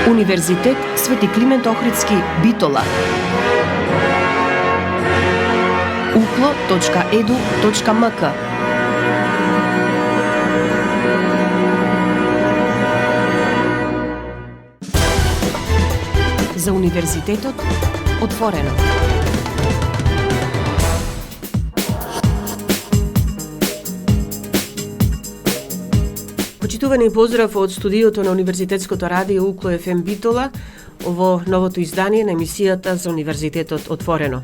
Универзитет Свети Климент Охридски, Битола. uklo.edu.mk. За универзитетот отворено. Почитувани поздрав од студиото на Универзитетското радио Укло ФМ Битола во новото издание на емисијата за Универзитетот отворено.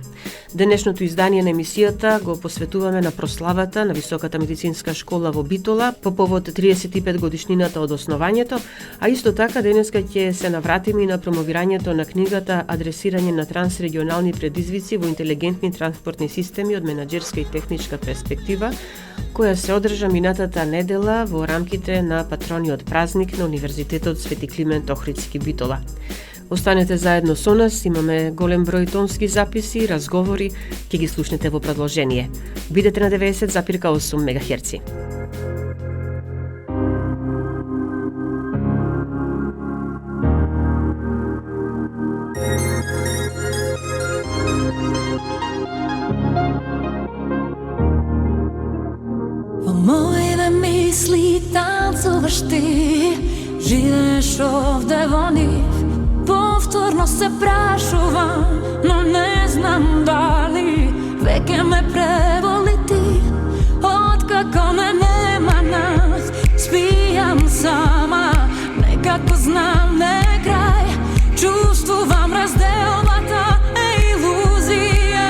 Денешното издание на емисијата го посветуваме на прославата на Високата медицинска школа во Битола по повод 35 годишнината од основањето, а исто така денеска ќе се навратиме и на промовирањето на книгата Адресирање на трансрегионални предизвици во интелигентни транспортни системи од менаџерска и техничка перспектива, која се одржа минатата недела во рамките на патрониот празник на Универзитетот Свети Климент Охридски Битола. Останете заедно со нас, имаме голем број тонски записи и разговори, ќе ги слушнете во продолжение. Бидете на 90,8 МГц. Во моите мисли танцуваш ти, живееш овде во нив. Повторно се прашувам, но не знам дали веќе ме преволи ти. Откако ме нема нас, спијам сама, некако знам не крај. Чувствувам разделбата е илузија,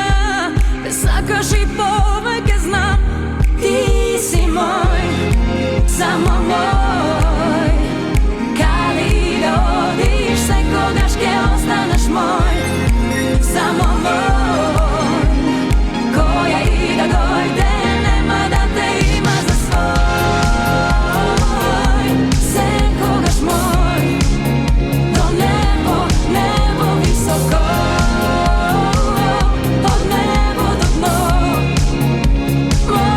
те сакаш и повеќе знам. Ти си мој, само мој. Каде да одиш, секогаш ќе останеш мој, само мој. Која и да дојде, нема да те има за свој. Секогаш мој, до небо, небо високо, од небо до дно, мој.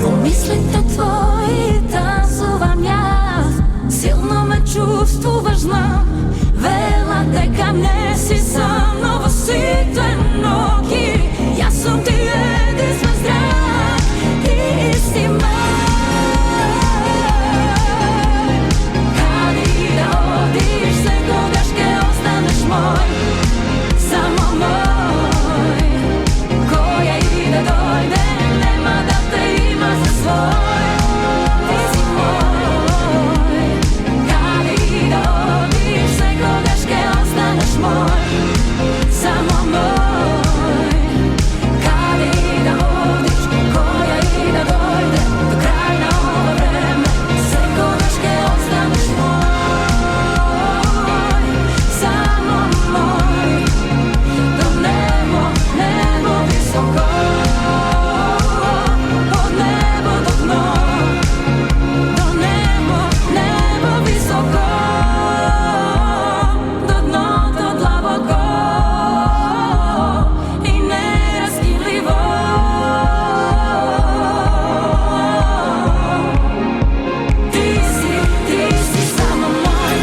Во мислите твои танцувам јас, силно ме чувствуваш, знам. Велат дека не си сам, но во сите ноќи јас сум ти единствен здрав. Ти си мој. Каде и да одиш, секогаш ќе останеш мој, само мој. Која и да дојде, нема да те има за свој. Ти си мој. Каде и да одиш, секогаш ќе останеш мој, само мој. Каде и да одиш, која и да дојде, до крај на ова време, секогаш ќе останеш мој, само мој. До небо, небо високо, од небо до дно, до небо, небо високо, до дното длабоко и нераскидливо. Ти си само мој.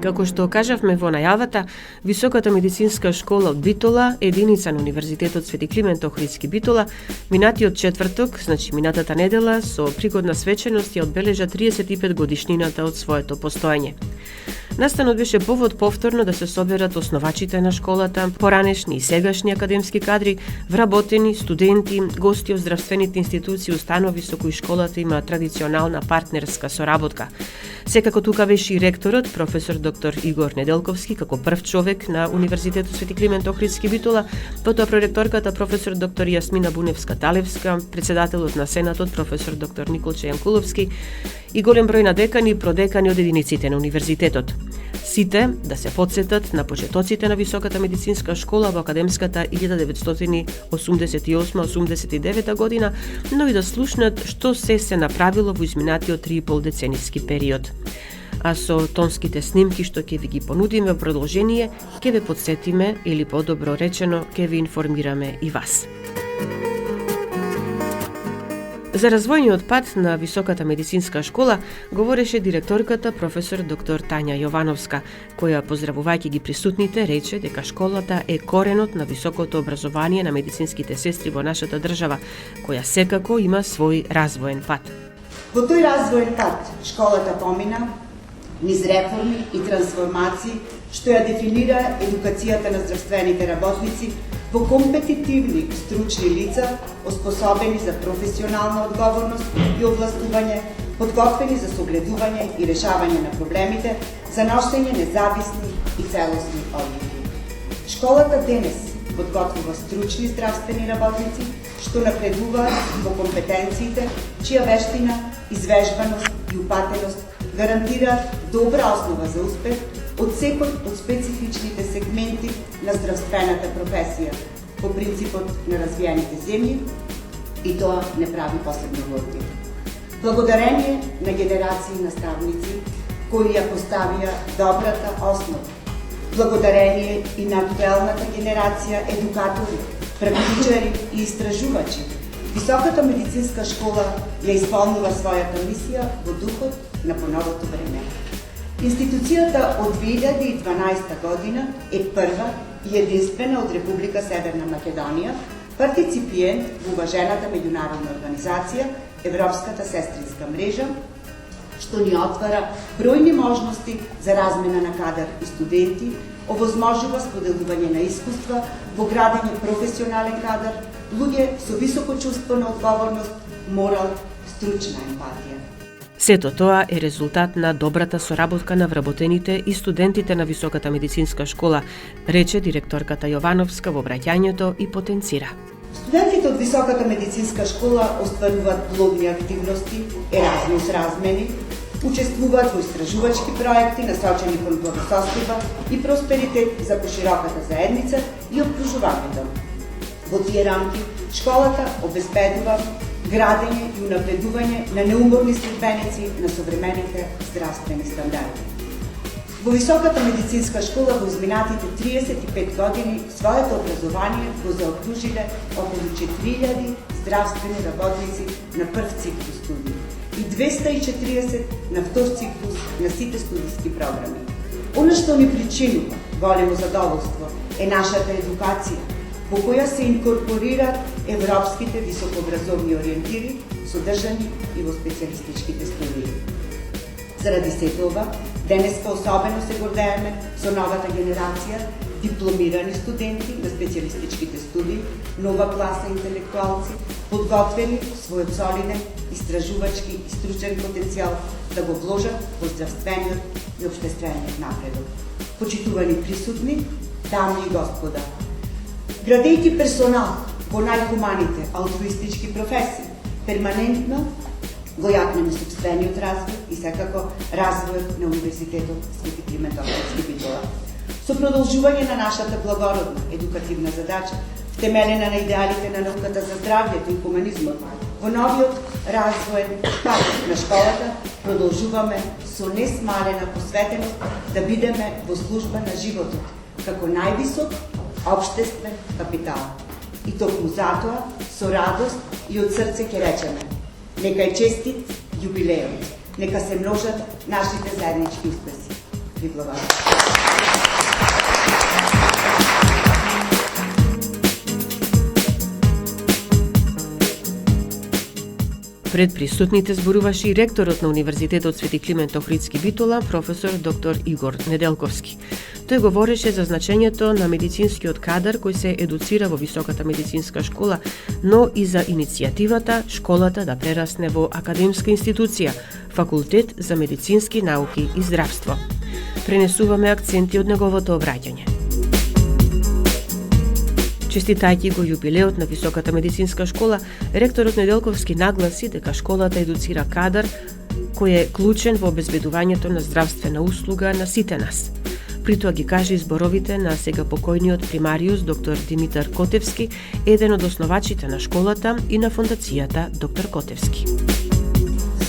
Како што кажавме во најавата, Високата медицинска школа од Битола, единица на Универзитетот Свети Климент Охридски Битола, минатиот четврток, значи минатата недела, со пригодна свеченост ја одбележа 35 годишнината од своето постоење. Настанот беше повод повторно да се соберат основачите на школата, поранешни и сегашни академски кадри, вработени, студенти, гости од здравствените институции, установи со кои школата има традиционална партнерска соработка. Секако тука беше и ректорот, професор доктор Игор Неделковски, како прв човек на Универзитетот Свети Климент Охридски Битола, потоа проректорката професор доктор Јасмина Буневска-Талевска, председателот на Сенатот професор доктор Николче Јанкуловски и голем број на декани и продекани од единиците на универзитетот. Сите да се подсетат на почетоците на Високата медицинска школа во академската 1988-89 година, но и да слушнат што се направило во изминатиот 3,5 децениски период. А со тонските снимки што ќе ви ги понудиме во продолжение, ќе ве подсетиме или подобро речено ќе ви информираме и вас. За развојниот пат на Високата медицинска школа говореше директорката професор доктор Тања Јовановска, која поздравувајќи ги присутните рече дека школата е коренот на високото образование на медицинските сестри во нашата држава, која секако има свој развоен пат. Во тој развоен пат школата помина низ реформи и трансформации што ја дефинира едукацијата на здравствените работници во компетитивни стручни лица, оспособени за професионална одговорност и овластување, подготвени за согледување и решавање на проблемите, за носење независни и целосни одлуки. Школата денес подготвува стручни здравствени работници што напредуваат во компетенциите, чија вештина, извежбаност и упатеност гарантираат добра основа за успех од секој од специфичните сегменти на здравствената професија по принципот на развиените земји, и тоа не прави посебно горди. Благодарение на генерации наставници кои ја поставија добрата основа, благодарение и на актуелната генерација едукатори, практичари и истражувачи, Високата медицинска школа ја исполнува својата мисија во духот на поновото време. Институцијата од 2012 година е прва и единствена од Република Северна Македонија, партиципиент во уважената меѓународна организација Европската сестринска мрежа, што ни отвара бројни можности за размена на кадар и студенти, овозможува споделување на искуства во градење професионален кадар, луѓе со високо чувство на одговорност, морал, стручна емпатија. Сето тоа е резултат на добрата соработка на вработените и студентите на Високата медицинска школа, рече директорката Јовановска во обраќањето и потенцира. Студентите од Високата медицинска школа остваруваат плодни активности, Еразмус размени, учествуваат во истражувачки проекти насочени кон благосостојба и просперитет за пошироката заедница и обкружувањето. Во тие рамки школата обезбедува градење и унапредување на неуморни следбеници на современите здравствени стандарди. Во Високата медицинска школа во изминатите 35 години своето образование го заокружиле околу 4000 здравствени работници на прв циклус студии и 240 на втор циклус на сите студиски програми. Оно што ни причинува големо задоволство е нашата едукација, во која се инкорпорираат европските високообразовни ориентири, содржани и во специјалистичките студии. Заради сето ова, денеска особено се гордееме со новата генерација дипломирани студенти на специјалистичките студии, нова класа интелектуалци, подготвени својот солиден, истражувачки и стручен потенцијал да го вложат во здравствениот и општествениот напредок. Почитувани присутни, дами и господа, градејќи персонал во најхуманите алтруистички професии, перманентно го јакнеме собствениот развој и секако развојот на Универзитетот Свети Климент Охридски Битола. Со продолжување на нашата благородна едукативна задача, втемелена на идеалите на науката за здравјето и хуманизмот, во новиот развоен пат на школата продолжуваме со несмалена посветеност да бидеме во служба на животот, како највисок општествен капитал. И токму затоа, со радост и од срце ќе речеме: нека е честит јубилејот, нека се множат нашите заеднички успеси. Ви благодарам. Пред присутните зборуваше и ректорот на Универзитетот Свети Климент Охридски Битола, професор доктор Игор Неделковски. Тој говореше за значењето на медицинскиот кадар кој се едуцира во високата медицинска школа, но и за иницијативата школата да прерасне во академска институција, факултет за медицински науки и здравство. Пренесуваме акценти од неговото обраќање. Честитајќи го јубилеот на Високата медицинска школа, ректорот Неделковски нагласи дека школата едуцира кадар кој е клучен во обезбедувањето на здравствена услуга на сите нас. При тоа ги кажа изборовите на сега покојниот примариус доктор Димитар Котевски, еден од основачите на школата и на фондацијата доктор Котевски.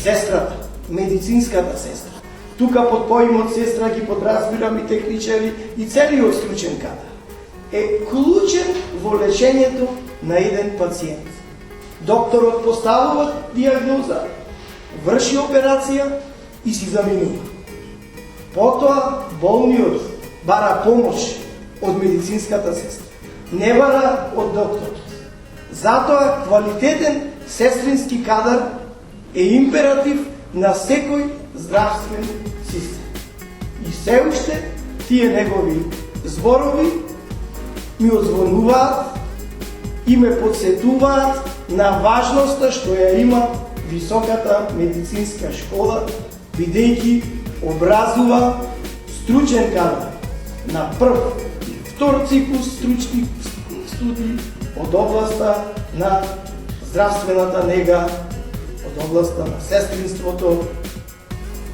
Сестрата, медицинската сестра. Тука под поимот сестра ги подразбирам и техничари и целиот стручен кадар е клучен во лечењето на еден пациент. Докторот поставува диагноза, врши операција и си заминува. Потоа болниот бара помош од медицинската сестра, не бара од докторот. Затоа квалитетен сестрински кадар е императив на секој здравствен систем. И се уште тие негови зборови ми озвонуваат и ме подсетуваат на важноста што ја има Високата медицинска школа, бидејќи образува стручен кадар на прв и втор циклус стручни студии од областа на здравствената нега, од областа на сестринството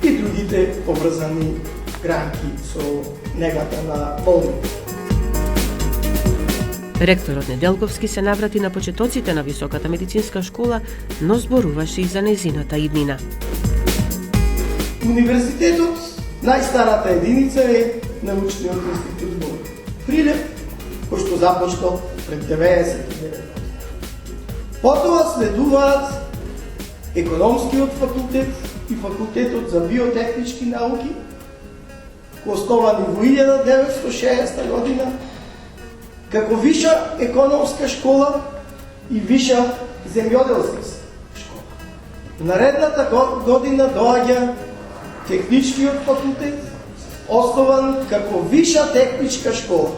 и другите обврзани гранки со негата на болните. Ректорот Неделковски се наврати на почетоците на Високата медицинска школа, но зборуваше и за незината иднина. Универзитетот, најстарата единица е научниот институт во Прилеп, кој што започнал пред 99 година. Потоа следуваат економскиот факултет и факултетот за биотехнички науки, основани во 1960 година, како виша економска школа и виша земјоделска школа. Наредната година доаѓа техничкиот факултет, основан како виша техничка школа.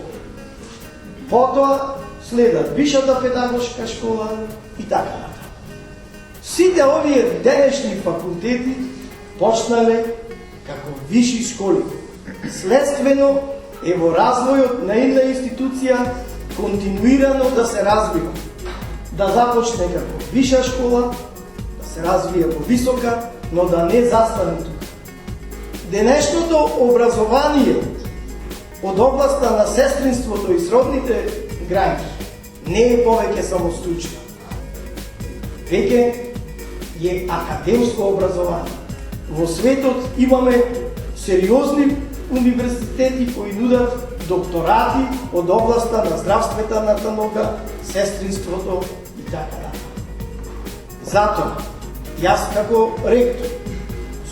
Потоа следат вишата педагошка школа и така натаму. Сите овие денешни факултети почнале како виши школи. Следствено е во развојот на една институција континуирано да се развива. Да започне како виша школа, да се развие во висока, но да не застане тука. Денешното образование од областа на сестринството и сродните гранки не е повеќе само стручно. Веќе е академско образование. Во светот имаме сериозни универзитети кои нудат докторати од областа на здравствената наука, сестринството и така натаму. Затоа, јас како ректор,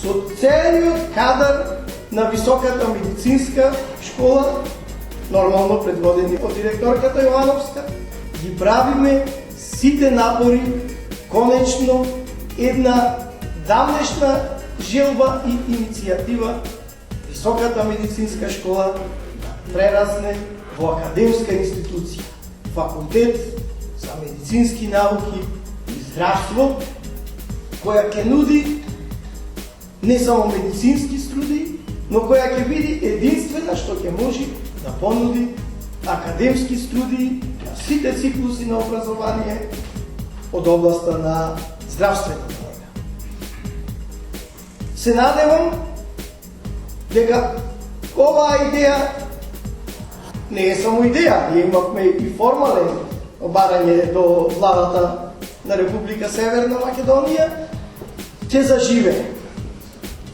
со целиот кадар на Високата медицинска школа, нормално предводени од директорката Јовановска, ги правиме сите напори, конечно една давнешна желба и иницијатива Високата медицинска школа да прерасне во академска институција, факултет за медицински науки и здравство, која ќе нуди не само медицински студии, но која ќе биде единствена што ќе може да понуди академски студии на сите циклуси на образование од областа на здравствената наука. Се надевам дека оваа идеја не е само идеја, ние имавме и формален обарање до владата на Република Северна Македонија, ќе заживее.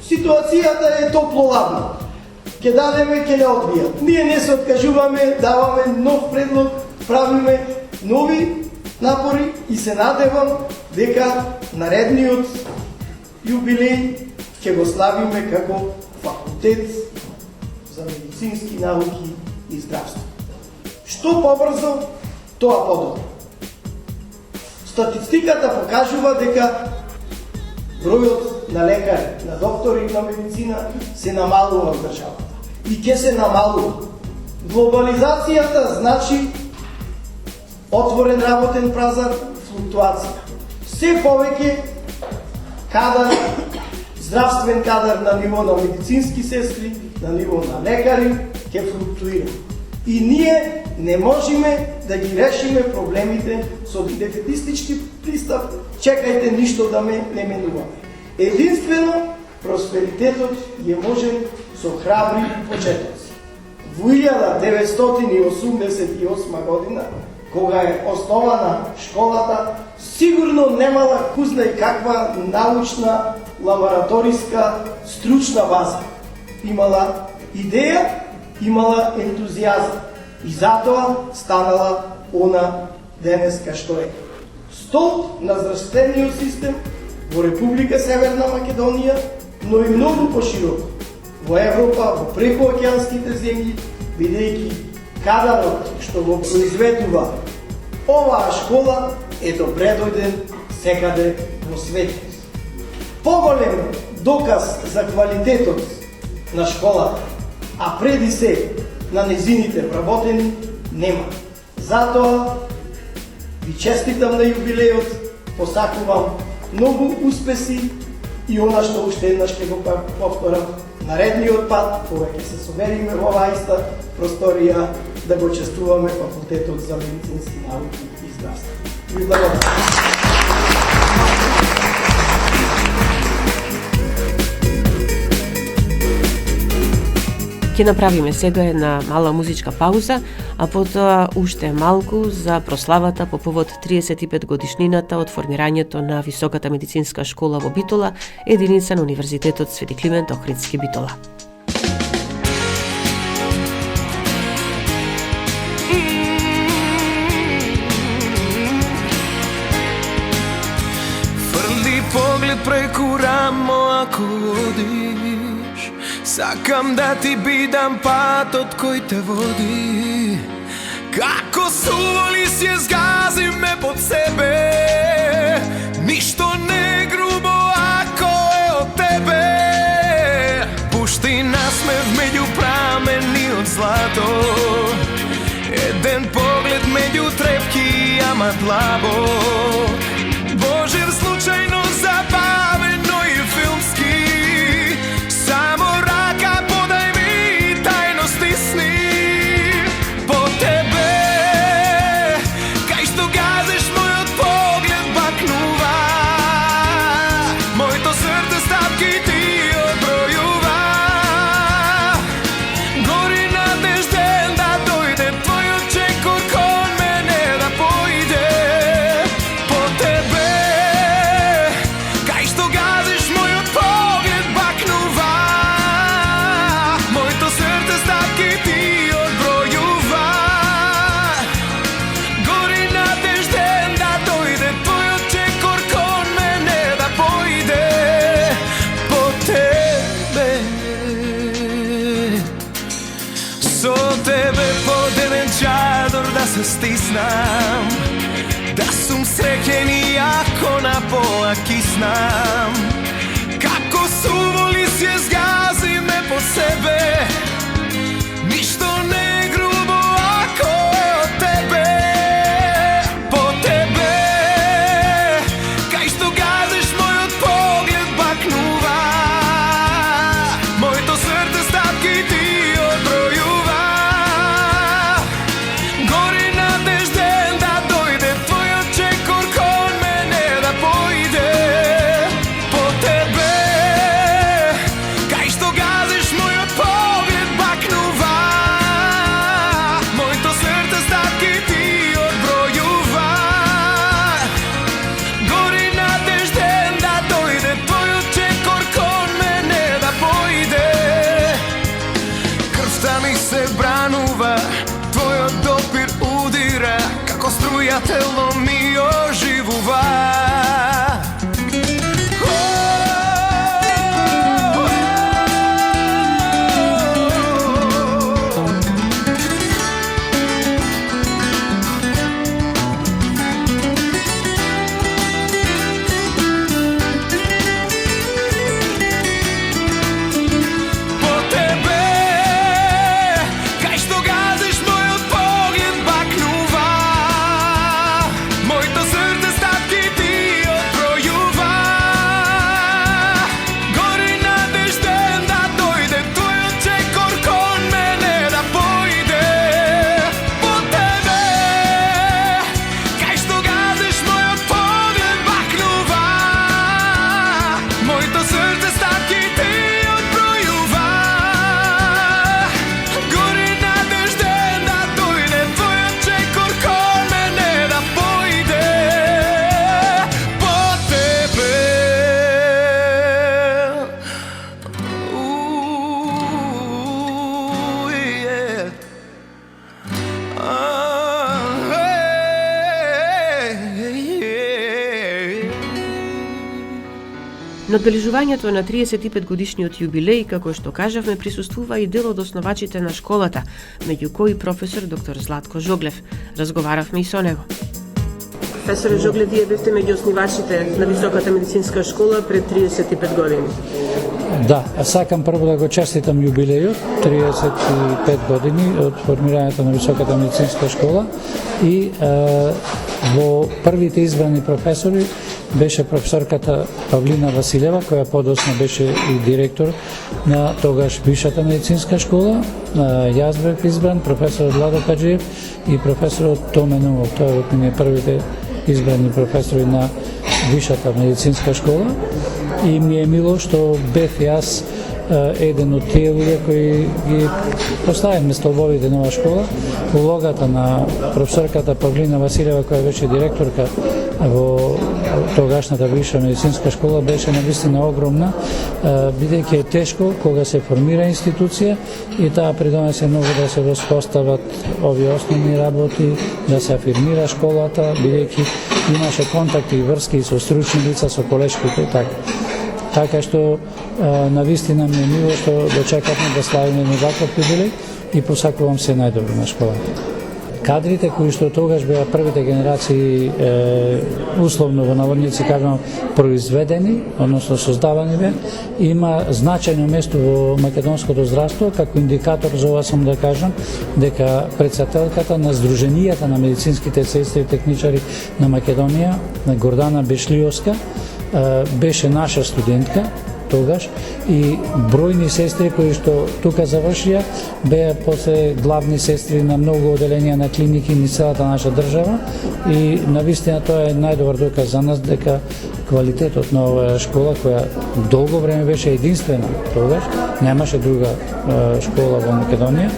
Ситуацијата е топло-ладна. Ќе дадеме, ќе не одбијат. Ние не се откажуваме, даваме нов предлог, правиме нови напори и се надевам дека наредниот јубилеј ќе го славиме како факултет за медицински науки и здравство. Што побрзо, тоа подобро. Статистиката покажува дека бројот на лекари, на доктори на медицина се намалува во државата. И ќе се намалува. Глобализацијата значи отворен работен пазар, флуктуација. Се повеќе кадар, здравствен кадар на ниво на медицински сестри, на ниво на лекари, ќе флуктуира. И ние не можеме да ги решиме проблемите со дефетистички пристап, чекајте ништо да ме не менуваме. Единствено, просперитетот е можен со храбри почетоци. Во 1988 година, кога е основана школата, сигурно немала кузна и каква научна, лабораториска, стручна база. Имала идеја, имала ентузијазам и затоа станала она денеска што е. Столб на здравствениот систем во Република Северна Македонија, но и многу пошироко во Европа, во прекоокеанските земји, бидејќи кадарот што го произведува оваа школа е добре дојден секаде во светот. Поголем доказ за квалитетот на школата, а преди се на незините вработени, нема. Затоа ви честитам на јубилејот, посакувам многу успеси и она што уште еднаш ќе го повторам, наредниот пат, кога ќе се собериме во оваа иста просторија, да го честуваме Факултетот за медицински науки и здравство. Ви благодарам. Ќе направиме сега една мала музичка пауза, а потоа уште малку за прославата по повод 35 годишнината од формирањето на Високата медицинска школа во Битола, единица на Универзитетот Свети Климент Охридски Битола. Фрли поглед преку рамо ако одиш, сакам да ти бидам патот кој те води. Како суволи си згази ме под себе, ништо не грубо ако е од тебе. Пушти насмев меѓу прамени од злато, еден поглед меѓу трепки, ама длабо. Божев случајно забавено и филмски, само рака подај ми тајно стисни. По тебе, кај што газеш мојот поглед бакнува, моето срце стапки ти одбројува. Гори надежден да дојде твојот чекор кон мене да појде. По тебе, кај што газеш мојот поглед бакнува, моето срце стапки ти одбројува. Гори надежден да дојде твојот чекор кон мене да појде. По тебе, со тебе под еден чадор да се стиснам, да сум среќен и ако на поа киснам. Како суволи се згази ме под себе, ништо не е грубо ако е од тебе. По тебе, кај што газеш мојот поглед бакнува, моето срце стапки ти одбројува. Гори надежден да дојде твојот чекор кон мене да појде. На одбележувањето на 35 годишниот јубилеј, како што кажавме, присуствува и дел од основачите на школата, меѓу кои професор доктор Златко Жоглев. Разговаравме и со него. Професоре Жоглев, вие бевте меѓу основачите на Високата медицинска школа пред 35 години. Да, сакам прво да го честитам јубилејот, 35 години од формирањето на Високата медицинска школа и во првите избрани професори беше професорката Павлина Василева, која подоцна беше и директор на тогаш Висшата медицинска школа. Јас бев избран, професорот Владо Каджиев и професорот Томе Нумов. Тоа е од мене првите избрани професори на Висшата медицинска школа. И ми е мило што бев јас еден од тие луѓе кои ги поставивме столбовите на оваа школа. Улогата на професорката Павлина Василева, која беше директорка во тогашната Висша медицинска школа, беше навистина огромна, бидејќи е тешко кога се формира институција и таа придонесе многу да се воспостават овие основни работи, да се афирмира школата, бидејќи имаше контакти и врски со стручни лица, со колешките и така. Така што навистина ми е мило што дочекавме да славиме ваков јубилеј и посакувам се најдобро на школата. Кадрите кои што тогаш беа првите генерации условно во наводници кажам произведени, односно создавани беа, има значајно место во македонското здравство, како индикатор за ова сум да кажам дека председателката на Сдруженијата на медицинските сестри и техничари на Македонија, на Гордана Бешлиовска, беше наша студентка тогаш и бројни сестри кои што тука завршија беа после главни сестри на многу оделенија на клиники низ целата наша држава и навистина тоа е најдобар доказ за нас дека квалитетот на оваа школа, која долго време беше единствена тогаш, немаше друга школа во Македонија,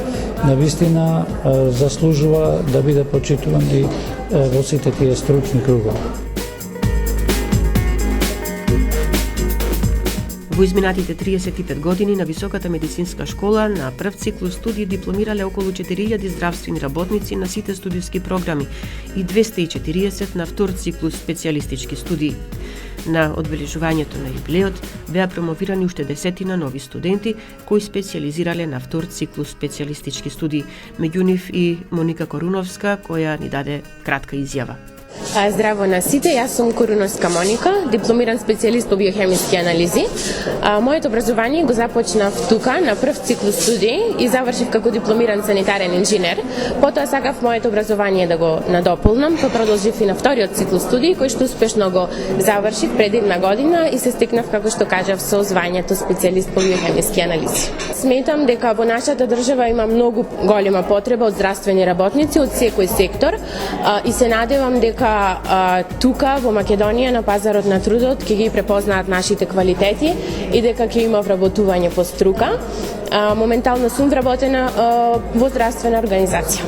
навистина заслужува да биде почитуван и во сите тие стручни кругови. Во изминатите 35 години на Високата медицинска школа на прв циклус студии дипломирале околу 4000 здравствени работници на сите студиски програми и 240 на втор циклус специјалистички студии. На одбележувањето на јубилеот беа промовирани уште десетина нови студенти кои специјализирале на втор циклус специјалистички студии, меѓу нив и Моника Коруновска, која ни даде кратка изјава. Здраво на сите, јас сум Коруновска Моника, дипломиран специјалист по биохемиски анализи. Моето образование го започнав тука на прв циклус студии и завршив како дипломиран санитарен инженер. Потоа сакав моето образование да го надополнам, па продолжив и на вториот циклус студии, кој што успешно го завршив пред една година и се стекнав, како што кажав, со звањето специјалист по биохемиски анализи. Сметам дека во нашата држава има многу голема потреба од здравствени работници од секој сектор и се надевам дека тука во Македонија на пазарот на трудот ќе ги препознаат нашите квалитети и дека ќе има вработување по струка. Моментално сум вработена во здравствена организација.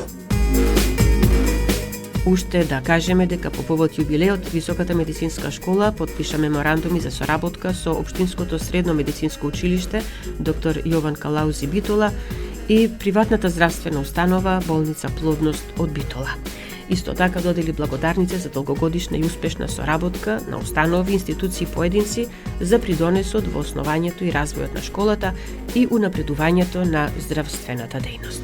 Уште да кажеме дека по повод јубилеот Високата медицинска школа потпиша меморандуми за соработка со Општинското средно медицинско училиште доктор Јован Калаузи Битола и приватната здравствена установа Болница Плодност од Битола. Исто така додели благодарници за долгогодишна и успешна соработка на установи, институции и поединци за придонесот во основањето и развојот на школата и унапредувањето на здравствената дејност.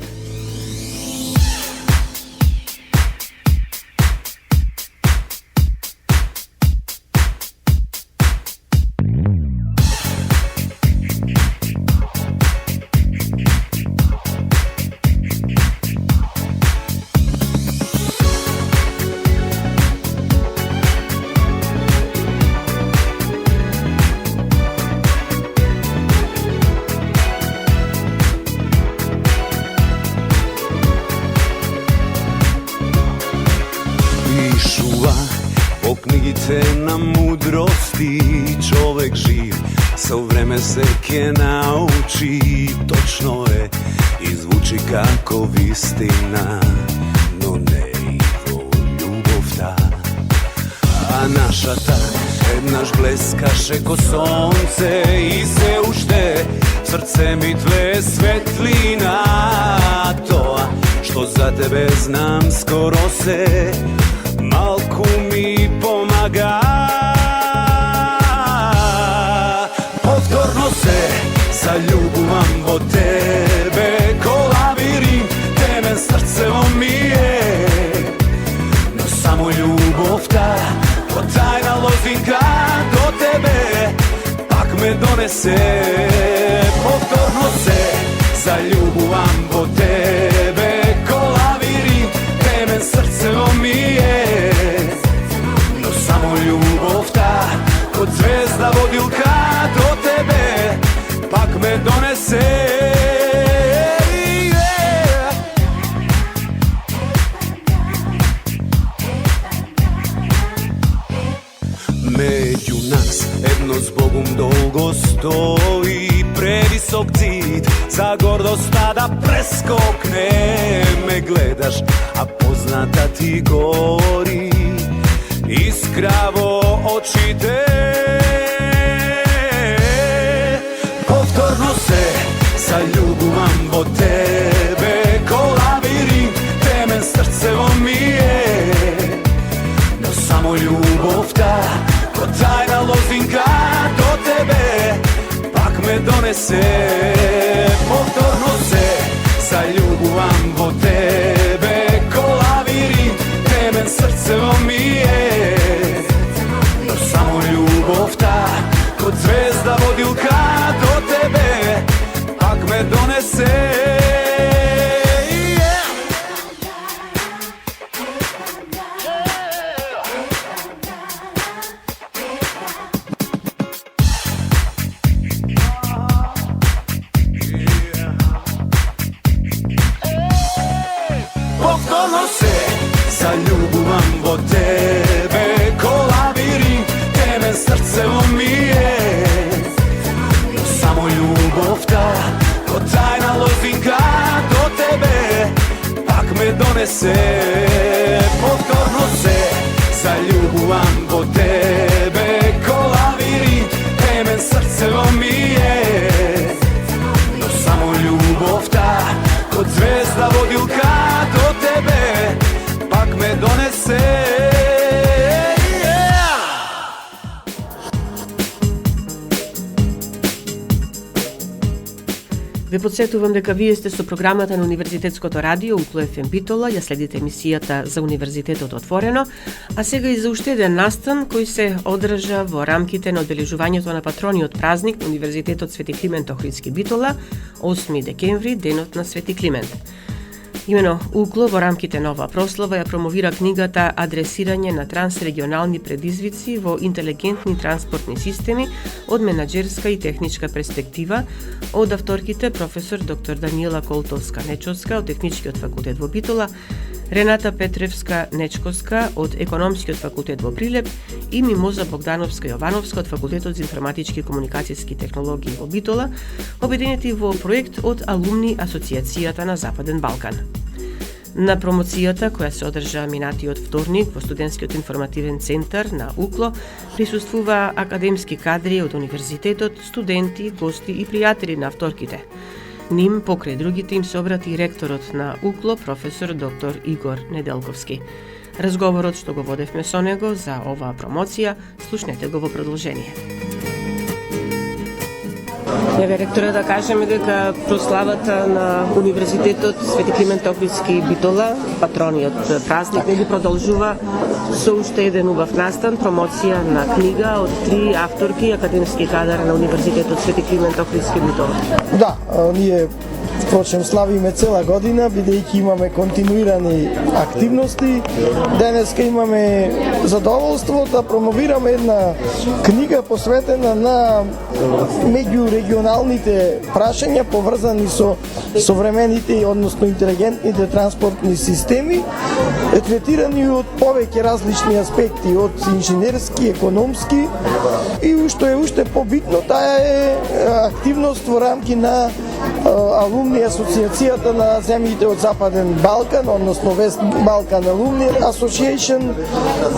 На мудрости човек жив со време се ќе научи, точно е и звучи како вистина, но не и во љубовта. А нашата еднаш блескаше ко сонце и се уште срце ми тле светлина. Тоа што за тебе знам скоро се малку ми помага. zaljubim во тебе, ko labirint, temen srcevo mi je. No samo ljubovta, ko tajna lozinka do tebe, pak me donese. Повторно се zaljubim во тебе, ko labirint, temen srcevo mi je. No samo ljubovta, kod zvezda vodilka do tebe, pak me donese. Među nas jedno zbogom dolgo stoji, previsok zid za gordosta da preskokne. Me gledaš, a poznata ti gori iskravo očite. Повторно се zaljubim во tebe, ko labirint, temen srcevo mi je. No samo ljubovta, ko tajna lozinka do tebe, pak me donese. Повторно се zaljubim во tebe, ko labirint, temen srcevo mi je. No samo ljubovta, kod zvezda vodilka do tebe, pak me donese. Повторно се zaljubim во tebe, ko labirint, temen srcevo mi je. No samo ljubovta, ko tajna lozinka do tebe, pak me donese. Повторно се zaljubim во tebe, ko labirint, temen srcevo mi je. No samo ljubovta, kod zvezda vodilka do tebe, pak me donese. Ве подсетувам дека вие сте со програмата на Универзитетското радио Укло ФМ Битола, ја следите емисијата за Универзитетот отворено, а сега и за уште еден настан кој се одржа во рамките на одбележувањето на патрониот празник на Универзитетот Свети Климент Охридски Битола, 8 декември, денот на Свети Климент. Имено Укло во рамките на оваа прослава ја промовира книгата Адресирање на трансрегионални предизвици во интелигентни транспортни системи од менаџерска и техничка перспектива од авторките професор доктор Даниела Колтовска-Нечовска од Техничкиот факултет во Битола, Рената Петревска-Нечковска од Економскиот факултет во Прилеп и Мимоза Богдановска-Јовановска од Факултетот за информатички и комуникацијски технологии во Битола, обединети во проект од алумни Асоцијацијата на Западен Балкан. На промоцијата, која се одржа минатиот вторник во Студентскиот информативен центар на Укло, присуствува академски кадри од универзитетот, студенти, гости и пријатели на авторките. Ним, покрај другите, им се обрати и ректорот на Укло, професор доктор Игор Неделковски. Разговорот што го водевме со него за оваа промоција, слушнете го во продолжение. Еве, ректоре, да кажеме дека прославата на Универзитетот Свети Климент Охридски Битола, патрониот празник, не ги продолжува со уште еден убав настан, промоција на книга од 3 авторки, академски кадар на Универзитетот Свети Климент Охридски Битола. Да, ние впрочем славиме цела година, бидејќи имаме континуирани активности. Денеска имаме задоволство да промовираме една книга посветена на меѓурегионалните прашања поврзани со современите, односно интелигентните транспортни системи, третирани од повеќе различни аспекти, од инженерски, економски и што е уште побитно, таа е активност во рамки на алумни Асоцијацијата на земјите од Западен Балкан, односно West Balkan Alumni Association,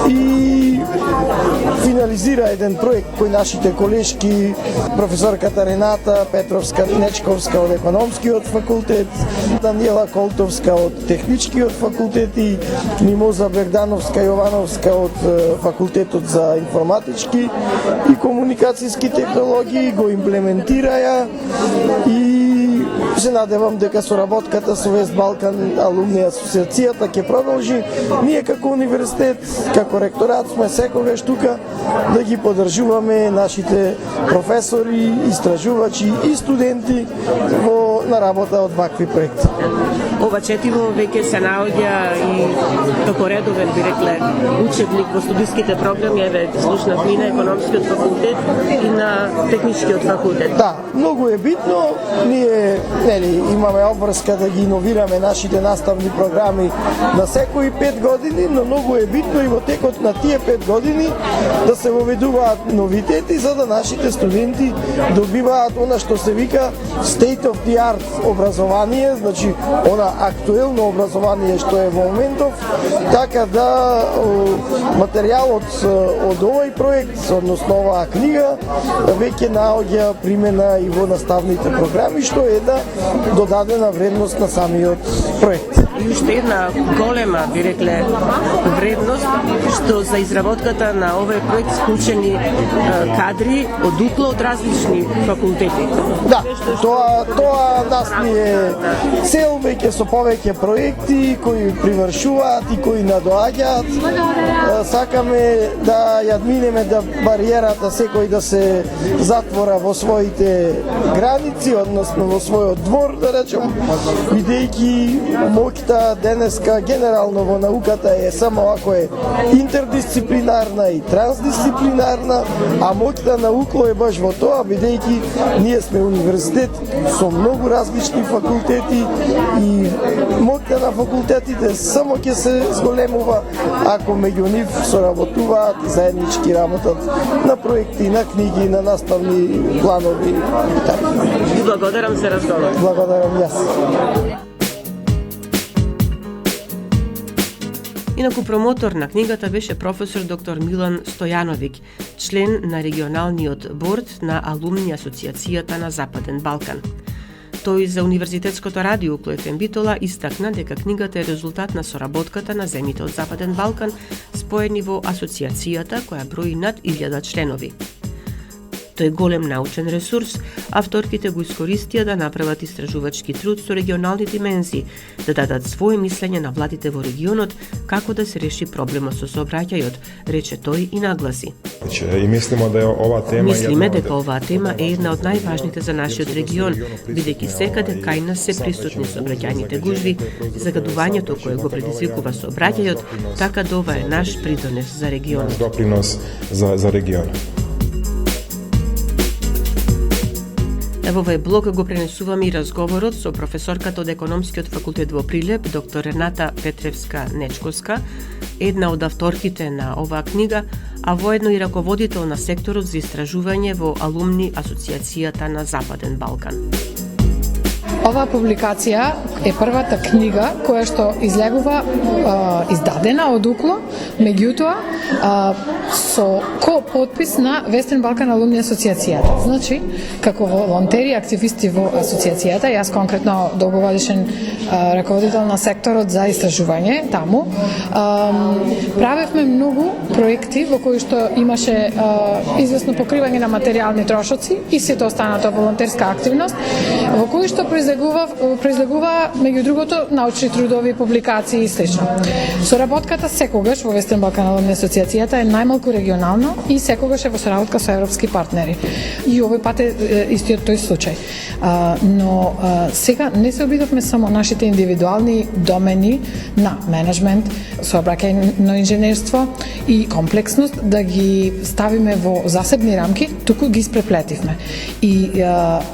и финализира еден проект кој нашите колешки професорката Рената Петровска-Нечковска од економскиот факултет, Даниела Колтовска од техничкиот факултет и Мимоза Бергдановска-Јовановска од факултетот за информатички и комуникацијски технологии го имплементираја и се надевам дека соработката со Вест Балкан Алумни асоциацијата ќе продолжи. Ние како универзитет, како ректорат сме секогаш тука да ги поддржуваме нашите професори, истражувачи и студенти на работа од вакви проекти. Ова четиво веќе се наоѓа и како редовен, би рекле, учебник во студиските програми, еве слушнавме и на економскиот факултет и на техничкиот факултет. Да, многу е битно. Ние имаме обврска да ги иновираме нашите наставни програми на секои 5 години, но многу е битно и во текот на тие 5 години да се воведуваат новитети за да нашите студенти добиваат она што се вика state of the art образование, значи она актуелно образование што е во моментов, така да материјалот од овој проект, односно оваа книга, веќе наоѓа примена и во наставните програми, што е да додадена вредност на самиот проект. И уште една голема, би рекле, вредност, што за изработката на овој проект склучени кадри од дупло од различни факултети. Да, тоа нас ни е цел веќе со повеќе проекти кои привршуваат и кои надоаѓаат. Сакаме да ја админеме да бариерата секој да се затвора во своите граници, односно во својот двор, да речем, бидејќи моќта денеска генерално во науката е само ако е интердисциплинарна и трансдисциплинарна, а моќта на УКЛО е баш во тоа, бидејќи ние сме универзитет со многу различни факултети и моќта на факултетите само ќе се зголемува ако меѓу нив соработуваат и заеднички работат на проекти, на книги, на наставни планови и така. Благодарам за разговор. Благодарам јас. Инаку промотор на книгата беше професор доктор Милан Стојановиќ, член на регионалниот борд на Алумни асоциацијата на Западен Балкан. Тој за Универзитетското радио УКЛО ФМ Битола истакна дека книгата е резултат на соработката на земјите од Западен Балкан споени во асоциацијата која брои над 1000 членови. Тој е голем научен ресурс, авторките го искористија да направат истражувачки труд со регионални димензии, да дадат своје мислење на владите во регионот како да се реши проблемот со сообраќајот, рече тој и нагласи. Мислиме дека оваа тема е една од најважните за нашиот регион, бидејќи секаде кај нас се присутни сообраќајните гужви, загадувањето кое го предизвикува сообраќајот, така да ова е наш придонес за регионот. Во овој блог го пренесуваме и разговорот со професорката од економскиот факултет во Прилеп, доктор Рената Петровска-Нечковска, една од авторките на оваа книга, а воедно и раководител на секторот за истражување во Алумни асоциацијата на Западен Балкан. Оваа публикација е првата книга која што излегува издадена од УКЛО, меѓутоа со ко-подпис на Вестерн Балкан Алумни асоциацијата. Значи, како волонтери, активисти во асоциацијата, јас конкретно долгогодишен раководител на секторот за истражување таму, правевме многу проекти во кои што имаше известно покривање на материјални трошоци и сето останато волонтерска активност, во кои што произлегува меѓу другото научни трудови, публикации и слично. Соработката секогаш во Вестерн Балкан Алумни асоциацијата е најмалку регионално и секогаш е во соработка со европски партнери. И овој пат е истиот тој случај. Но сега не се обидовме само нашите индивидуални домени на менеджмент, сообраќајно инженерство и комплексност да ги ставиме во засебни рамки, туку ги испреплетивме. И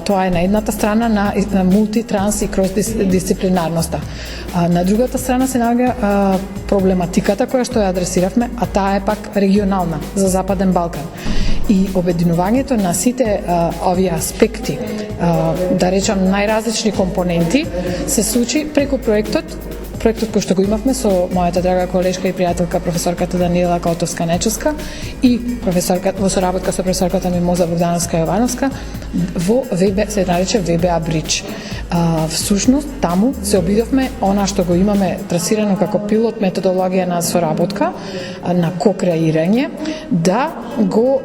тоа е на едната страна на мулти, транс и кросдисциплинарноста. На другата страна се наоѓа проблематиката која што ја адресиравме, а таа е пак регионална за Западен Балкан. И обединувањето на сите овие аспекти, да речам најразлични компоненти, се случи преку проектот проектот кој што го имавме со мојата драга колешка и пријателка професорката Даниела Котовска-Нечовска и во соработка со професорката Мимоза Богдановска-Јовановска во се нарече VBA Bridge. Всушност, таму се обидовме она што го имаме трасирано како пилот методологија на соработка, на кокреирање, да го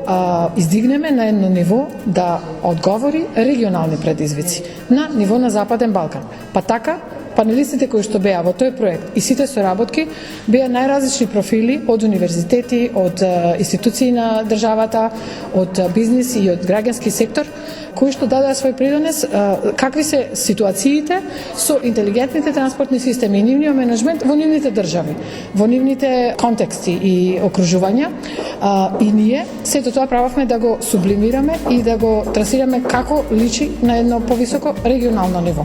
издигнеме на едно ниво да одговори регионални предизвици на ниво на Западен Балкан. Па така, панелистите кои што беа во тој проект и сите соработки беа најразлични профили од универзитети, од институции на државата, од бизнис и од граѓански сектор, кои што дадоа свој придонес какви се ситуациите со интелигентните транспортни системи и нивниот менеджмент во нивните држави, во нивните контексти и окружувања, и ние сето тоа прававме да го сублимираме и да го трасираме како личи на едно повисоко регионално ниво.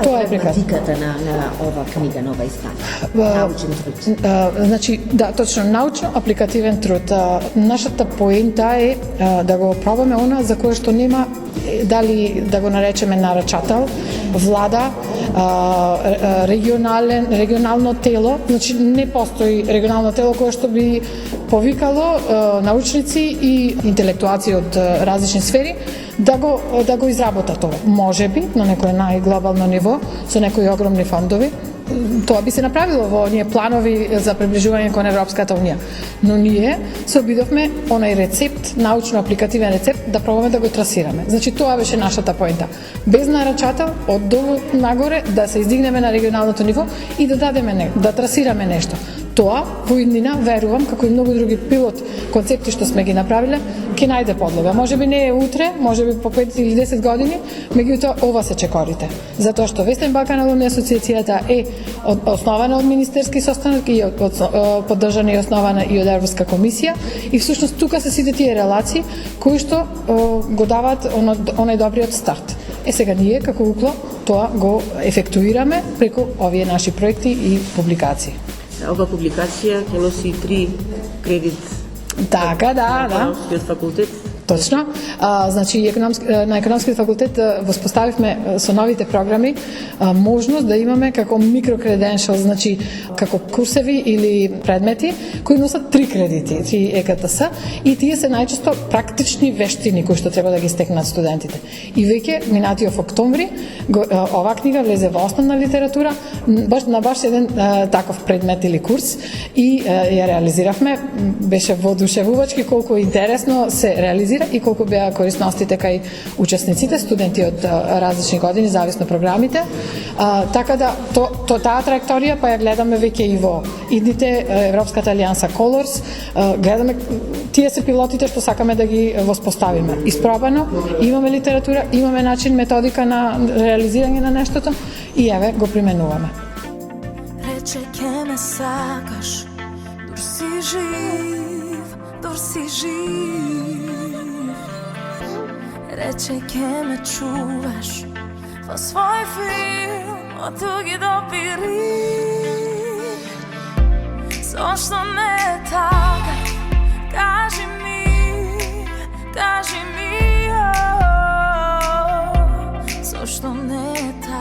Тоа е тематиката на ова книга, нова издание? Научен труд. Значи, да, точно, научно-апликативен труд. Нашата поента е да го пробаме она за кое што нема, дали да го наречеме нарачател, влада, регионално тело, значи не постои регионално тело кое што би повикало научници и интелектуалци од различни сфери да го изработат тоа. Можеби на некое најглобално ниво со некои огромни фондови. Тоа би се направило во оние планови за приближување кон Европската унија. Но ние се обидовме онај рецепт, научно-апликативен рецепт, да пробаме да го трасираме. Значи тоа беше нашата поента. Без нарачател, од долу нагоре, да се издигнеме на регионалното ниво и да дадеме, да трасираме нешто. Тоа, во иднина, верувам, како и многу други пилот концепти што сме ги направиле, ќе најде подлога. Можеби не е утре, можеби по 5 или 10 години, меѓутоа ова се чекорите. Затоа што Вестен Балкан алумни асоциацијата е основана од министерски состанок и поддржана и основана и од Европска комисија, и всушност тука се сите тие релации кои што го даваат онај добриот старт. Сега ние како укло тоа го ефектуираме преку овие наши проекти и публикации. Ова публикација ќе носи 3 кредит. Така, да. Факултет. Точно. Значи, на економскиот факултет воспоставивме со новите програми можност да имаме како микрокреденшал, значи како курсеви или предмети кои носат 3 кредити, 3 ЕКТС, и тие се најчесто практични вештини кои што треба да ги стекнат студентите. И веќе минатиот октомври оваа книга влезе во основна литература на баш еден таков предмет или курс и ја реализиравме. Беше воодушевувачки колку интересно се реализира и колку беа корисностите кај учесниците, студенти од различни години, зависно програмите. Така да, таа траекторија па ја гледаме веќе и во идните Европската алијанса Colors. Гледаме, тие се пилотите што сакаме да ги воспоставиме. Испробано, имаме литература, имаме начин, методика на реализирање на нештото и еве го применуваме. Рече ке ме сакаш, дур си жив. Рече ке ме чуваш во свој филм од туги допири. Зошто не е така? Кажи ми, зошто не е така?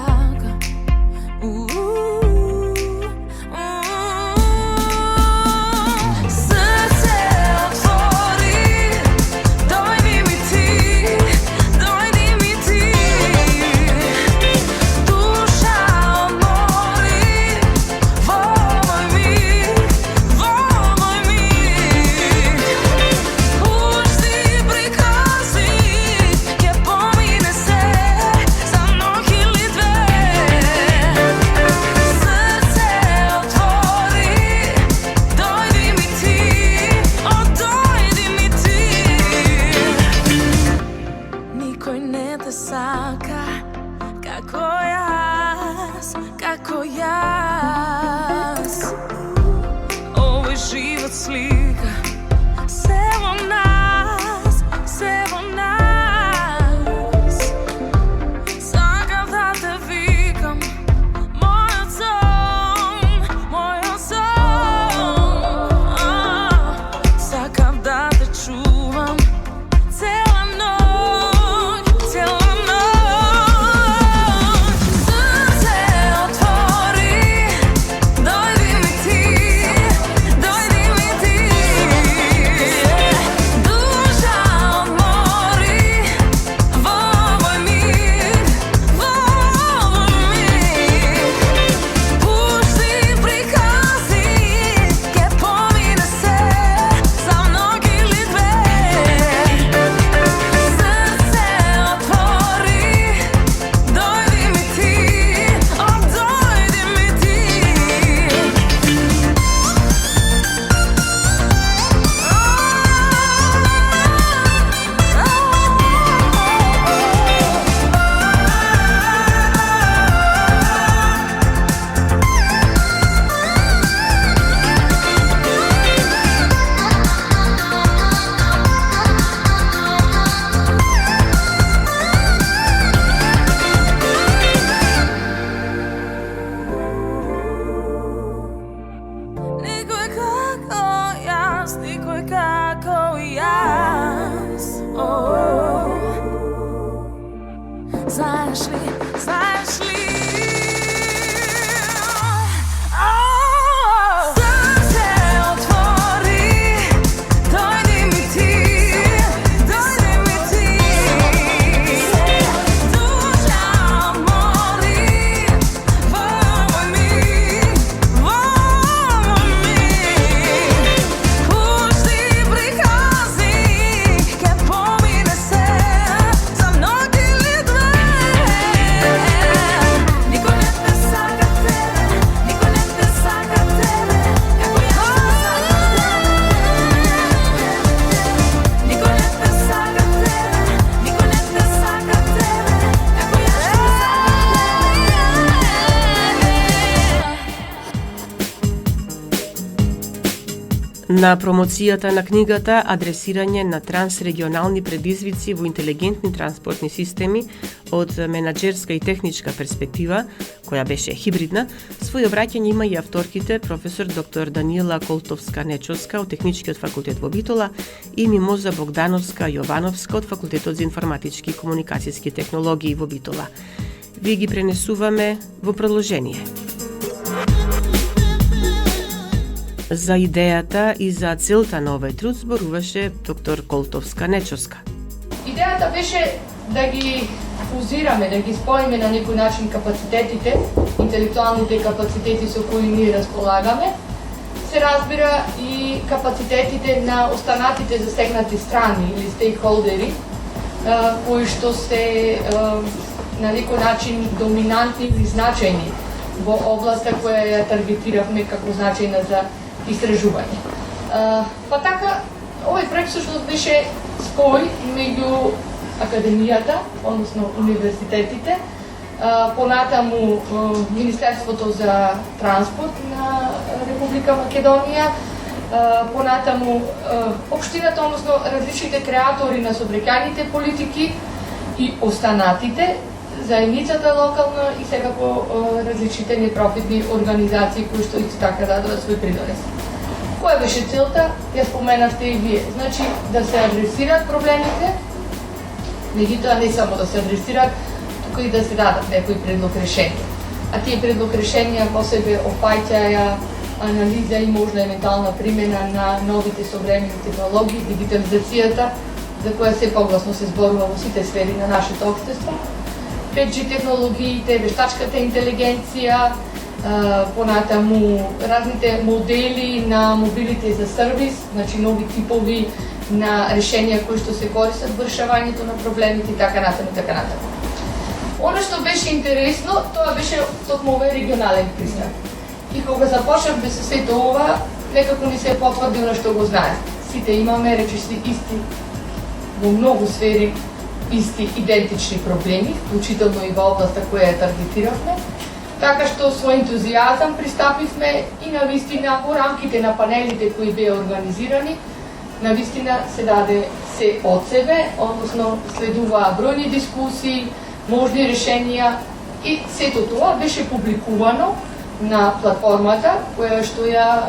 Како јас, овој живот слика се во нас. Сакам да те викам, мојот сон. Сакам да те чувам цела ноќ. Срце отвори, На промоцијата на книгата "Адресирање на трансрегионални предизвици во интелигентни транспортни системи од менаџерска и техничка перспектива", која беше хибридна, свој обраќање има и авторките професор доктор Даниела Колтовска-Нечовска од Техничкиот факултет во Битола и Мимоза Богдановска-Јовановска од Факултетот за информатички и комуникацијски технологии во Битола. Ви ги пренесуваме во продолжение. За идејата и за целта на овој труд зборуваше доктор Колтовска-Нечовска. Идејата беше да ги фузираме, да ги споиме на некој начин капацитетите, интелектуалните капацитети со кои ние располагаме, се разбира и капацитетите на останатите засегнати страни или стейкхолдери, кои што се на некој начин доминантни или значајни во областа која ја таргетиравме како значајна за истражување. Па така, овој проект всушност беше спој меѓу академијата, односно универзитетите, понатаму Министерството за транспорт на Република Македонија, понатаму општината, односно различните креатори на сообраќајните политики и останатите, заедницата локална и секако различните непрофитни организации кои што исто така дадоа свој принос. Која беше целта? Ја споменавте и вие. Значи, да се адресираат проблемите, меѓутоа не само да се адресираат, туку и да се дадат некои предлог решенија. А тие предлог решенија по себе опаѓаја анализа и можна евентуална примена на новите современи технологии, дигитализацијата, за која се погласно се зборува во сите сфери на нашето општество, 5G технологиите, вештачката интелигенција, понатаму разните модели на мобилите за сервис, значи нови типови на решенија кои што се користат во решавањето на проблемите и така натаму и така натаму. Оно што беше интересно, тоа беше токму овој регионален пристап. И кога започнавме со сето ова, некако ни се потврди на што го знае. Сите имаме речиси исти во многу сфери исти идентични проблеми, вклучително и во областа која ја таргетиравме, така што со ентузијазам пристапивме и навистина во рамките на панелите кои беа организирани, навистина се даде се од себе, односно следуваа бројни дискусии, можни решенија и сето тоа беше публикувано на платформата која што ја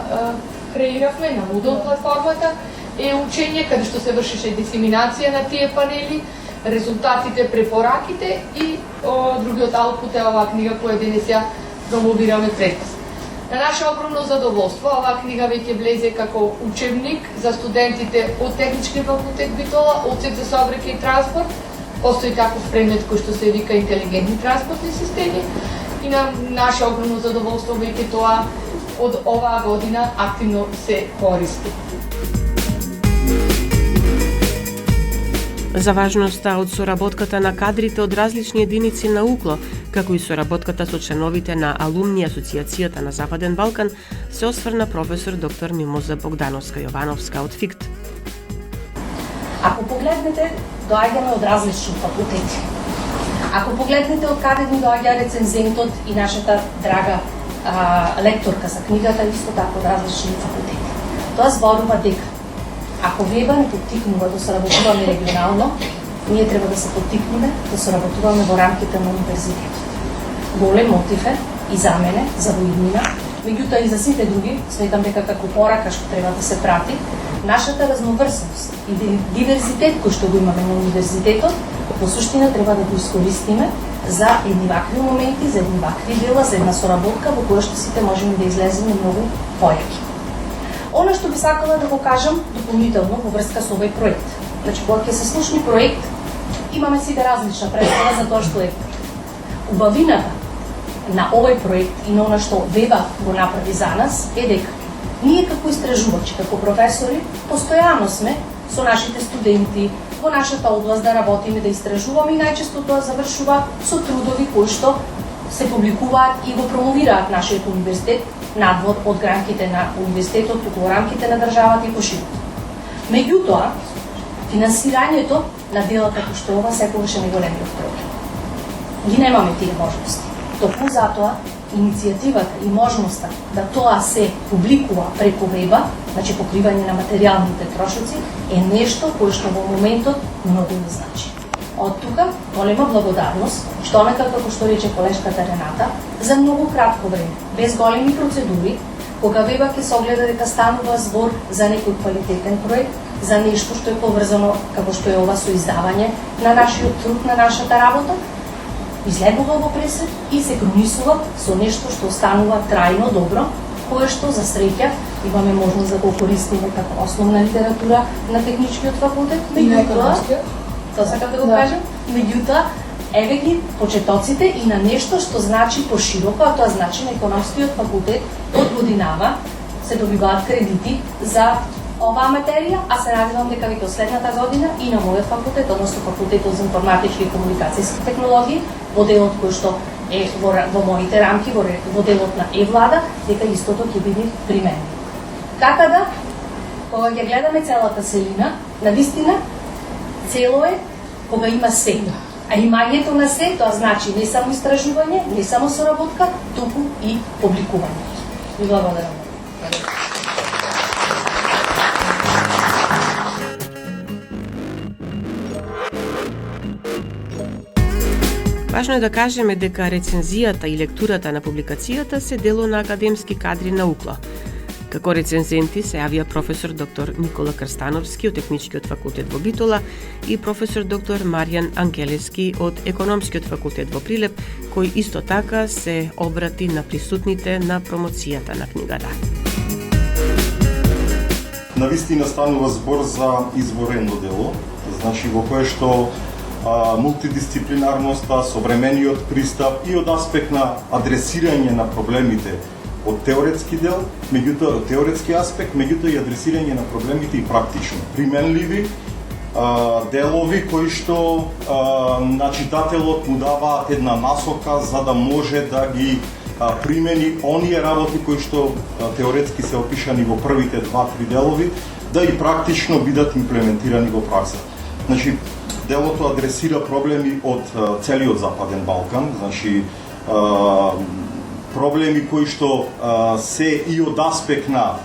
креиравме, на Moodle платформата, е учење каде што се вршеше дисеминација на тие панели, резултатите, препораките и другиот аутпут е оваа книга која денес ја промовираме пред вас. На наше огромно задоволство, оваа книга веќе влезе како учебник за студентите од Технички факултет Битола, одсек за сообраќај и транспорт. Постои таков предмет кој што се вика интелигентни транспортни системи и на наше огромно задоволство веќе тоа од оваа година активно се користи. За важноста од соработката на кадрите од различни единици на УКЛО, како и соработката со членовите на Алумни асоциацијата на Западен Балкан, се осврна професор доктор Мимоза Богдановска-Јовановска од ФИКТ. Ако погледнете, доаѓаме од различни факултети. Ако погледнете од каде ни доаѓа рецензентот и нашата драга лекторка за книгата, исто така од различни факултети. Тоа зборува дека ако ВЕБА не поттикнува да соработуваме регионално, ние треба да се поттикнеме да соработуваме во рамките на универзитетот. Голем мотив е и за мене, за воиднина, меѓутоа и за сите други, сметам дека како порака што треба да се прати, нашата разноврсност и диверзитет кој што го имаме на универзитетот, во суштина треба да го искористиме за едни вакви моменти, за едни вакви дела, за една соработка во која што сите можеме да излеземе многу појаки. Оно што би сакала да го кажам дополнително во врска со овој проект. Значи, кога ќе се слушни проект, имаме сите различна представа за тоа што е. Убавината на овој проект и на она што ВЕБА го направи за нас е дека ние како истражувачи, како професори, постојано сме со нашите студенти во нашата област да работиме, да истражуваме и најчесто тоа завршува со трудови кои што се публикуваат и го промовираат нашиот универзитет надвор од границите на универзитетот, туку во рамките на државата и пошироко. Меѓутоа, финансирањето на дела како што ова секогаш е најголемиот проблем. Ги немаме тие можности. Токму затоа иницијативата и можноста да тоа се публикува преку веба, значи покривање на материјалните трошоци, е нешто кое што во моментот многу не значи. Од тука голема благодарност, што како што рече колешката Рената, за многу кратко време, без големи процедури, кога веба ќе се огледа дека станува збор за некој квалитетен проект, за нешто што е поврзано како што е ова со издавање на нашиот труд, на нашата работа, излегува во пресет и се кронисува со нешто што останува трајно добро, кое што за среќа имаме можност да го користиме како основна литература на техничкиот факултет, меѓутоа, тоа сакам да го кажам, меѓутоа, еве ги почетоците и на нешто што значи пошироко, а тоа значи на економскиот факултет од годинава се добиваат кредити за оваа материја, а се надевам дека веќе следната година и на мојот факултет, односно факултетот за информатички и комуникацијски технологии, во делот кој што е во моите рамки, во делот на влада, дека истото ќе биде применено. Така да, кога ќе гледаме целата целина, навистина, цело е кога има се. А имањето на се, тоа значи не само истражување, не само соработка, туку и публикување. Ви благодарам. Важно е да кажеме дека рецензијата и лектурата на публикацијата се дело на академски кадри на УКЛО. Како рецензенти се јавија професор доктор Никола Крстановски од Техничкиот факултет во Битола и професор доктор Маријан Ангелески од Економскиот факултет во Прилеп, кој исто така се обрати на присутните на промоцијата на книгата. Навистина станува збор за изворено дело, значи во кое што мултидисциплинарноста, современиот пристап и од аспект на адресирање на проблемите од теоретски дел, меѓутоа теоретски аспект, меѓутоа и адресирање на проблемите и практично применливи делови кои што на читателот му даваат една насока за да може да ги примени оние работи кои што теоретски се опишани во првите 2-3 делови, да и практично бидат имплементирани во пракса. Значи, делото адресира проблеми од целиот Западен Балкан, значи проблеми кои што се и од аспект на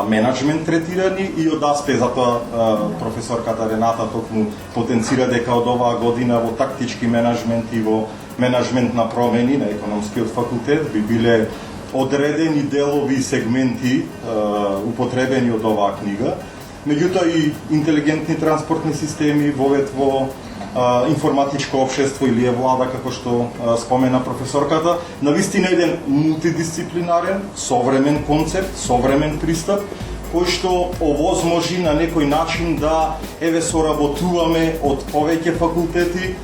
менеджмент третирани и од аспект, затоа професорката Рената токму потенцира дека од оваа година во тактички менеджмент и во менеджмент на промени на Економскиот факултет би биле одредени делови и сегменти употребени од оваа книга. Меѓутоа и интелигентни транспортни системи, вовед во информатичко општество или влада, како што спомена професорката, навистина еден мултидисциплинарен, современ концепт, современ пристап, кој што овозможи на некој начин да соработуваме од повеќе факултети,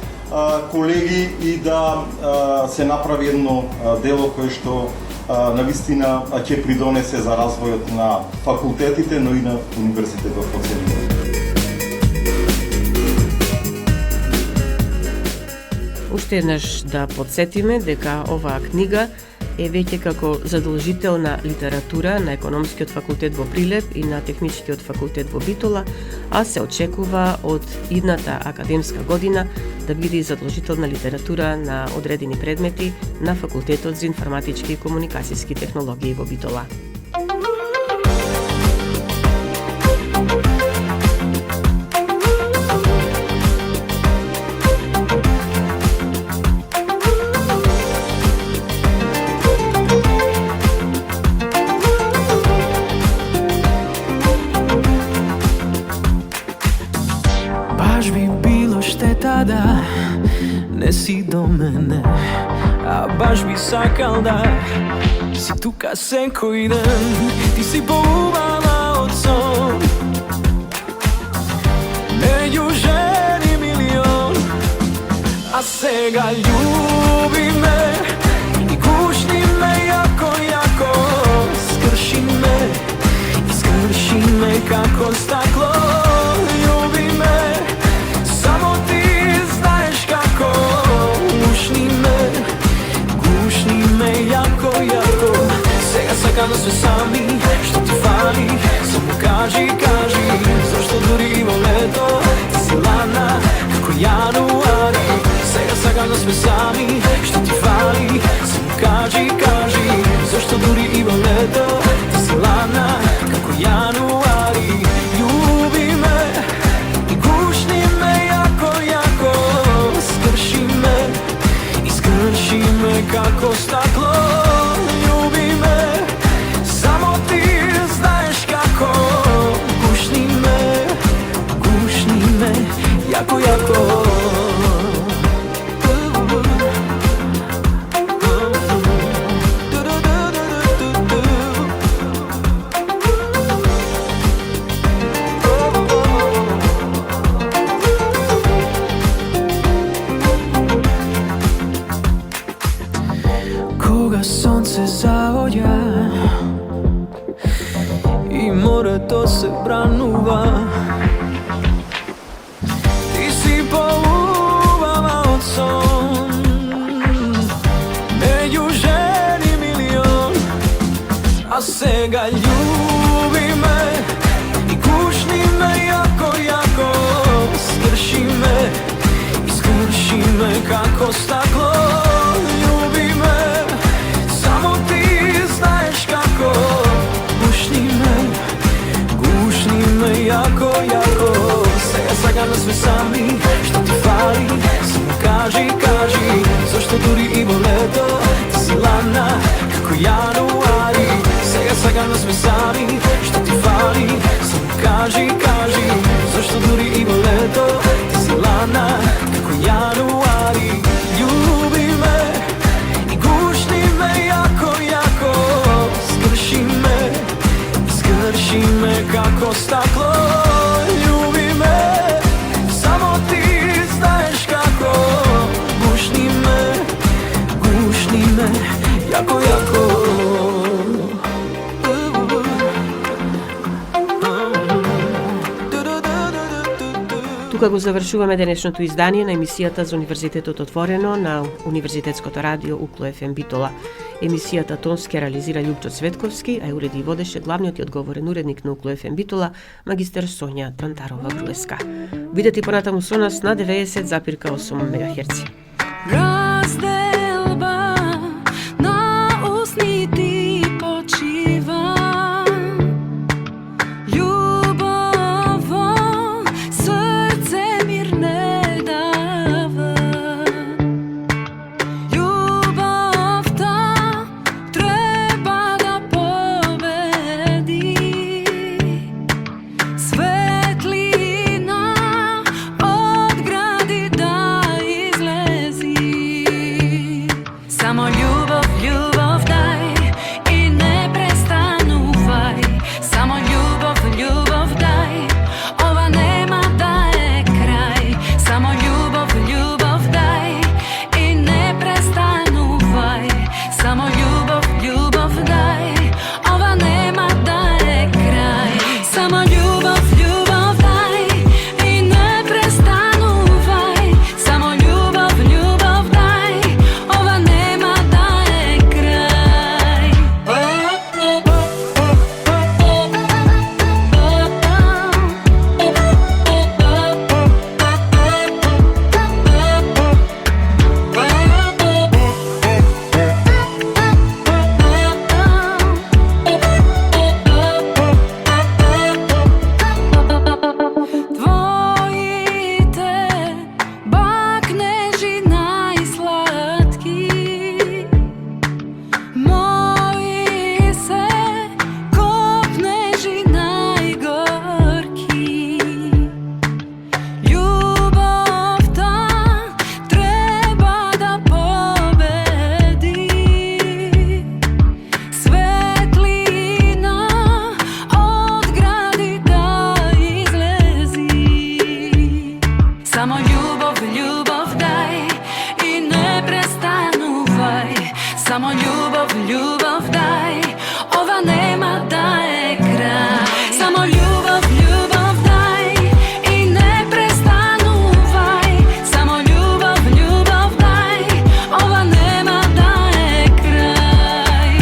колеги и да се направи едно дело кое што навистина ќе придонесе за развојот на факултетите, но и на универзитетот во целина. Уште еднаш да подсетиме дека оваа книга е веќе како задолжителна литература на Економскиот факултет во Прилеп и на Техничкиот факултет во Битола, а се очекува од идната академска година да биде задолжителна литература на одредени предмети на Факултетот за информатички и комуникацијски технологии во Битола. Да не си до мене, а баш би сакал да си тука секој ден. Ти си поубава од сон меѓу жени милион, а сега љуби ме и гушни ме јако, јако. Скрши ме како стакло. Љуби ме, само ти знаеш како. Гушни ме јако, јако. Сега сакам да сме сами, што ти фали? Само кажи, зашто дури во лето ти си ладна како јануари. Сега сакам да сме сами, што ти фали? Само кажи. лето се бранува. Ти си поубава од сон, меѓу жени милион, а сега љуби ме и гушни ме јако, јако. Скрши ме како стакло, љуби ме, само ти знаеш како. Гушни ме јако, јако. Сега да сме сами, што ти фали, само кажи, зашто дури и во лето ти си ладна како јануари. Сега да сме сами, што ти фали, само кажи, зашто дури и во лето ти си ладна како јануари. Љуби ме и гушни ме јако, јако. Скрши ме како стакло, љуби ме, само ти знаеш како. Гушни ме јако, јако. Тука го завршуваме денешното издание на емисијата за Универзитетот Отворено на Универзитетското радио Укло ФМ Битола. Емисијата тонски реализира Љупчо Цветковски, а ја уреди и водеше главниот и одговорен уредник на Укло ФМ Битола, магистер Сонја Тантарова-Груеска. Бидете понатаму со нас на 90,8 МГц. Разделба на усните почива, љубово срце мир не дава. Љубовта треба да победи, светлина од гради да излези. Само љубов, љубов дај и не престанувај. Само љубов, љубов дај, ова нема да е крај. Само љубов, љубов дај и не престанувај. Само љубов, љубов дај, ова нема да е крај. Само љубов, љубов дај и не престанувај. Само љубов, љубов дај, ова нема да е крај. Твоите бакнежи најсладки, мои се копнежи најгорки. Љубовта треба да победи, светлина од гради да излези. Само љубов, љубов дај и не престанувај. Само љубов, љубов дај, ова нема да е крај. Само љубов, љубов дај и не престанувај. Само љубов, љубов дај, ова нема да е крај.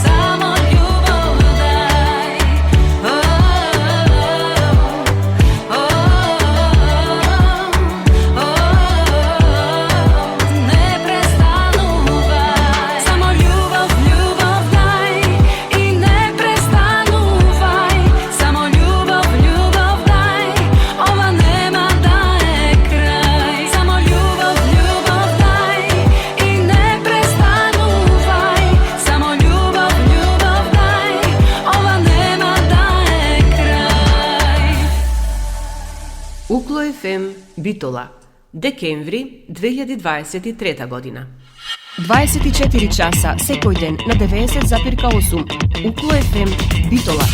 Само љубов дај, не престанувај. Само љубов, љубов дај и не престанувај. Само љубов, љубов дај, ова нема да е крај. Само љубов, љубов дај и не престанувај. Само љубов, љубов дај, ова нема да е крај. Укло ФМ Битола, декември 2023 година. 24 часа секој ден на 90,8 Укло ФМ Битола.